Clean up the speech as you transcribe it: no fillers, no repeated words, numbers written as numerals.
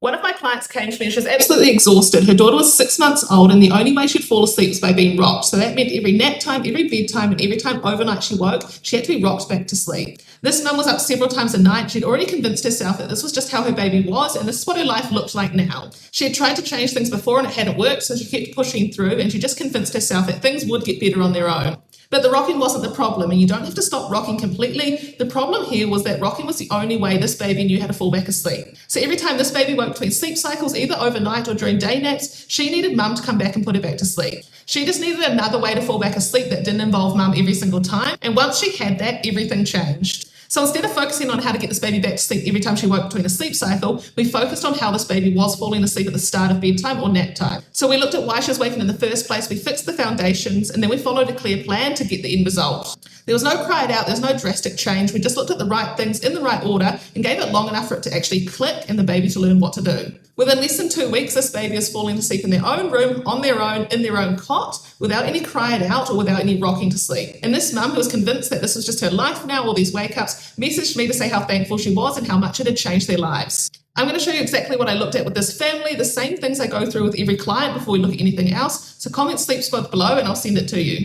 One of my clients came to me and she was absolutely exhausted. Her daughter was 6 months old and the only way she'd fall asleep was by being rocked. So that meant every nap time, every bedtime, and every time overnight she woke, she had to be rocked back to sleep. This mum was up several times a night. She'd already convinced herself that this was just how her baby was and this is what her life looked like now. She had tried to change things before and it hadn't worked, so she kept pushing through and she just convinced herself that things would get better on their own. But the rocking wasn't the problem, and you don't have to stop rocking completely. The problem here was that rocking was the only way this baby knew how to fall back asleep. So every time this baby woke between sleep cycles, either overnight or during day naps, she needed mum to come back and put her back to sleep. She just needed another way to fall back asleep that didn't involve mum every single time, and once she had that, everything changed. So instead of focusing on how to get this baby back to sleep every time she woke between a sleep cycle, we focused on how this baby was falling asleep at the start of bedtime or nap time. So we looked at why she was waking in the first place, we fixed the foundations, and then we followed a clear plan to get the end result. There was no cry it out, there's no drastic change. We just looked at the right things in the right order and gave it long enough for it to actually click and the baby to learn what to do. Within less than 2 weeks, this baby is falling asleep in their own room, on their own, in their own cot, without any cry it out or without any rocking to sleep. And this mum, who was convinced that this was just her life now, all these wake-ups, messaged me to say how thankful she was and how much it had changed their lives. I'm going to show you exactly what I looked at with this family, the same things I go through with every client before we look at anything else. So comment Sleep Squad below and I'll send it to you.